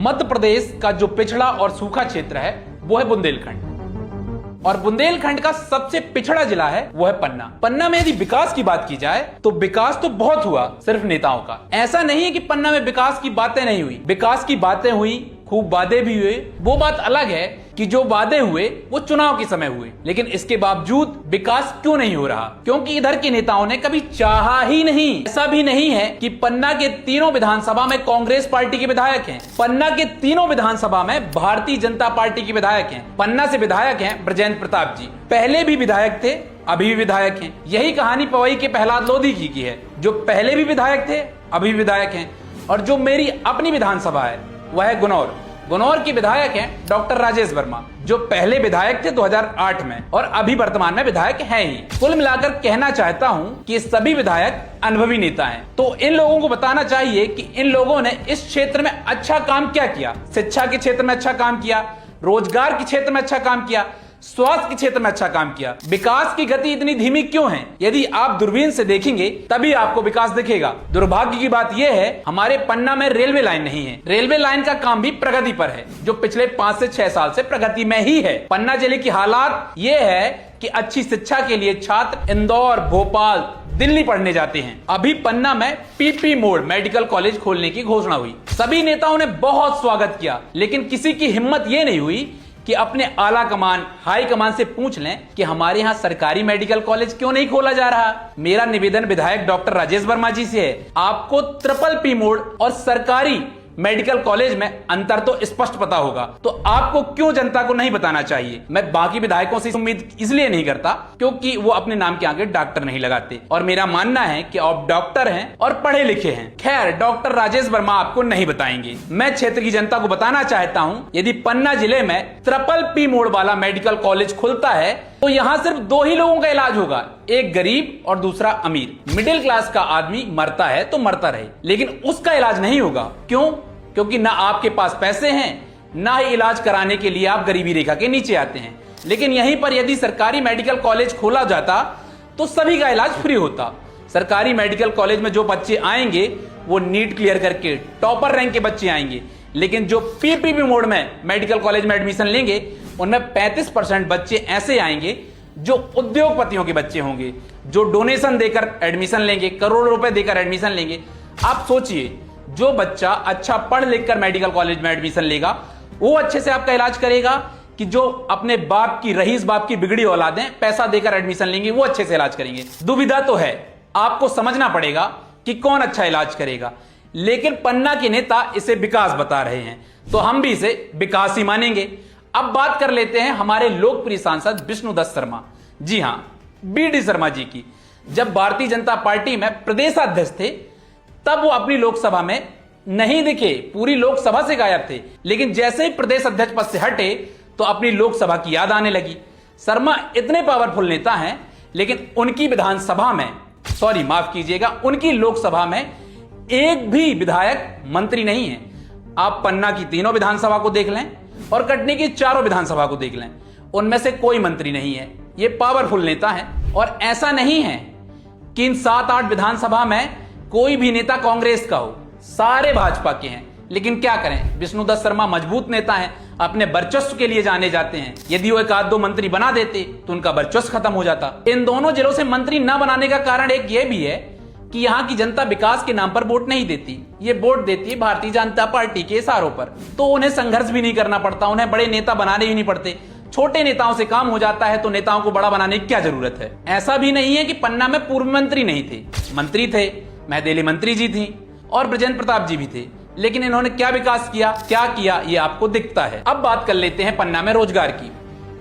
मध्य प्रदेश का जो पिछड़ा और सूखा क्षेत्र है वो है बुंदेलखंड, और बुंदेलखंड का सबसे पिछड़ा जिला है वो है पन्ना। पन्ना में यदि विकास की बात की जाए तो विकास तो बहुत हुआ, सिर्फ नेताओं का। ऐसा नहीं है कि पन्ना में विकास की बातें नहीं हुई, विकास की बातें हुई, खूब वादे भी हुए। वो बात अलग है कि जो वादे हुए वो चुनाव के समय हुए, लेकिन इसके बावजूद विकास क्यों नहीं हो रहा? क्योंकि इधर के नेताओं ने कभी चाहा ही नहीं। ऐसा भी नहीं है कि पन्ना के तीनों विधानसभा में कांग्रेस पार्टी के विधायक हैं, पन्ना के तीनों विधानसभा में भारतीय जनता पार्टी के विधायक हैं। पन्ना से विधायक हैं ब्रजेंद्र प्रताप जी, पहले भी विधायक थे, अभी भी विधायक हैं। यही कहानी पवई के प्रहलाद लोधी की है, जो पहले भी विधायक थे, अभी विधायक हैं। और जो मेरी अपनी विधानसभा है वह है गुनौर के विधायक हैं डॉक्टर राजेश वर्मा, जो पहले विधायक थे 2008 में और अभी वर्तमान में विधायक हैं ही। कुल मिलाकर कहना चाहता हूं कि सभी विधायक अनुभवी नेता हैं। तो इन लोगों को बताना चाहिए कि इन लोगों ने इस क्षेत्र में अच्छा काम क्या किया। शिक्षा के क्षेत्र में अच्छा काम किया, रोजगार के क्षेत्र में अच्छा काम किया, स्वास्थ्य के क्षेत्र में अच्छा काम किया। विकास की गति इतनी धीमी क्यों है? यदि आप दूरबीन से देखेंगे तभी आपको विकास दिखेगा। दुर्भाग्य की बात यह है हमारे पन्ना में रेलवे लाइन नहीं है। रेलवे लाइन का काम भी प्रगति पर है, जो पिछले 5 से 6 साल से प्रगति में ही है। पन्ना जिले की हालात ये है कि अच्छी शिक्षा के लिए छात्र इंदौर, भोपाल, दिल्ली पढ़ने जाते हैं। अभी पन्ना में पीपी मोड़ मेडिकल कॉलेज खोलने की घोषणा हुई, सभी नेताओं ने बहुत स्वागत किया, लेकिन किसी की हिम्मत ये नहीं हुई कि अपने आला कमान, हाई कमान से पूछ लें कि हमारे यहाँ सरकारी मेडिकल कॉलेज क्यों नहीं खोला जा रहा। मेरा निवेदन विधायक डॉक्टर राजेश वर्मा जी से है, आपको ट्रिपल पी मोड़ और सरकारी मेडिकल कॉलेज में अंतर तो स्पष्ट पता होगा, तो आपको क्यों जनता को नहीं बताना चाहिए? मैं बाकी विधायकों से उम्मीद इसलिए नहीं करता क्योंकि वो अपने नाम के आगे डॉक्टर नहीं लगाते, और मेरा मानना है कि आप डॉक्टर हैं और पढ़े लिखे हैं। खैर, डॉक्टर राजेश वर्मा आपको नहीं बताएंगे। मैं क्षेत्र की जनता को बताना चाहता हूं, यदि पन्ना जिले में ट्रिपल पी मोड़ वाला मेडिकल कॉलेज खुलता है तो यहां सिर्फ 2 ही लोगों का इलाज होगा, एक गरीब और दूसरा अमीर। मिडिल क्लास का आदमी मरता है तो मरता रहे, लेकिन उसका इलाज नहीं होगा। क्यों? क्योंकि ना आपके पास पैसे हैं, ना ही इलाज कराने के लिए आप गरीबी रेखा के नीचे आते हैं। लेकिन यहीं पर यदि सरकारी मेडिकल कॉलेज खोला जाता तो सभी का इलाज फ्री होता। सरकारी मेडिकल कॉलेज में जो बच्चे आएंगे वो नीट क्लियर करके टॉपर रैंक के बच्चे आएंगे, लेकिन जो पीपीपी मोड में मेडिकल कॉलेज में एडमिशन लेंगे उनमें 35% बच्चे ऐसे आएंगे जो उद्योगपतियों के बच्चे होंगे, जो डोनेशन देकर एडमिशन लेंगे, करोड़ों रुपए देकर एडमिशन लेंगे। आप सोचिए, जो बच्चा अच्छा पढ़ लिख कर मेडिकल कॉलेज में एडमिशन लेगा वो अच्छे से आपका इलाज करेगा, कि जो अपने बाप की, रईस बाप की बिगड़ी औलादें पैसा देकर एडमिशन लेंगे वो अच्छे से इलाज करेंगे? दुविधा तो है, आपको समझना पड़ेगा कि कौन अच्छा इलाज करेगा। लेकिन पन्ना के नेता इसे विकास बता रहे हैं, तो हम भी इसे विकास ही मानेंगे। अब बात कर लेते हैं हमारे लोकप्रिय सांसद विष्णुदत्त शर्मा, जी हां, बीडी शर्मा जी की। जब भारतीय जनता पार्टी में प्रदेशाध्यक्ष थे तब वो अपनी लोकसभा में नहीं दिखे, पूरी लोकसभा से गायब थे, लेकिन जैसे ही प्रदेश अध्यक्ष पद से हटे तो अपनी लोकसभा की याद आने लगी। शर्मा इतने पावरफुल नेता हैं, लेकिन उनकी विधानसभा में, सॉरी माफ कीजिएगा, उनकी लोकसभा में एक भी विधायक मंत्री नहीं है। आप पन्ना की तीनों विधानसभा को देख लें और कटनी की 4 विधानसभा को देख लें, उनमें से कोई मंत्री नहीं है। ये पावरफुल नेता है, और ऐसा नहीं है कि इन 7-8 विधानसभा में कोई भी नेता कांग्रेस का हो, सारे भाजपा के हैं। लेकिन क्या करें, विष्णुदत्त शर्मा मजबूत नेता हैं, अपने वर्चस्व के लिए जाने जाते हैं। यदि वो 1-2 मंत्री बना देते तो उनका वर्चस्व खत्म हो जाता। इन दोनों जिलों से मंत्री न बनाने का कारण एक ये भी है कि यहाँ की जनता विकास के नाम पर वोट नहीं देती, ये वोट देती है भारतीय जनता पार्टी के इशारों पर। तो उन्हें संघर्ष भी नहीं करना पड़ता, उन्हें बड़े नेता बनाने ही नहीं पड़ते। छोटे नेताओं से काम हो जाता है, तो नेताओं को बड़ा बनाने की क्या जरूरत है? ऐसा भी नहीं है कि पन्ना में पूर्व मंत्री नहीं थे, मंत्री थे, महदेली मंत्री जी थी और ब्रजेंद्र प्रताप जी भी थे, लेकिन इन्होंने क्या विकास किया, क्या किया, ये आपको दिखता है। अब बात कर लेते हैं पन्ना में रोजगार की।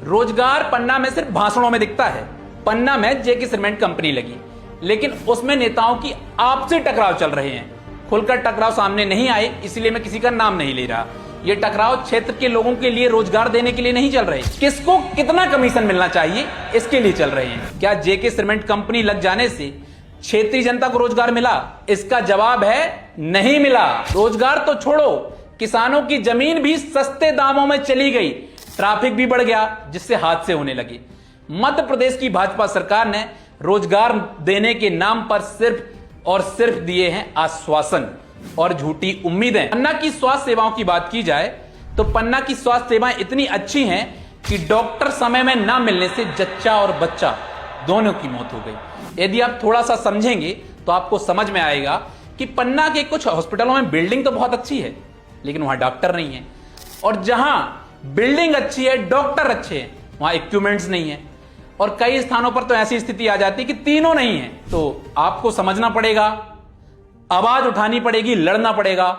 रोजगार पन्ना में सिर्फ भाषणों में दिखता है। पन्ना में जेके सीमेंट कंपनी लगी, लेकिन उसमें नेताओं की आपसी टकराव चल रहे हैं। खुलकर टकराव सामने नहीं आए, इसलिए मैं किसी का नाम नहीं ले रहा। ये टकराव क्षेत्र के लोगों के लिए रोजगार देने के लिए नहीं चल रहे, किसको कितना कमीशन मिलना चाहिए इसके लिए चल रहे हैं। क्या जेके सीमेंट कंपनी लग जाने से क्षेत्रीय जनता को रोजगार मिला? इसका जवाब है नहीं मिला। रोजगार तो छोड़ो, किसानों की जमीन भी सस्ते दामों में चली गई, ट्रैफिक भी बढ़ गया, जिससे हादसे होने लगे। मध्य प्रदेश की भाजपा सरकार ने रोजगार देने के नाम पर सिर्फ और सिर्फ दिए हैं आश्वासन। और झूठी उम्मीदें। पन्ना की स्वास्थ्य सेवाओं की बात की जाए तो पन्ना की स्वास्थ्य सेवाएं इतनी अच्छी हैं कि डॉक्टर समय में ना मिलने से जच्चा और बच्चा दोनों की मौत हो गई। यदि आप थोड़ा सा समझेंगे तो आपको समझ में आएगा कि पन्ना के कुछ हॉस्पिटलों में बिल्डिंग तो बहुत अच्छी है लेकिन वहां डॉक्टर नहीं है, और जहां बिल्डिंग अच्छी है डॉक्टर अच्छे हैं वहां इक्विपमेंट्स नहीं है, और कई स्थानों पर तो ऐसी स्थिति आ जाती है कि तीनों नहीं है। तो आपको समझना पड़ेगा, आवाज उठानी पड़ेगी, लड़ना पड़ेगा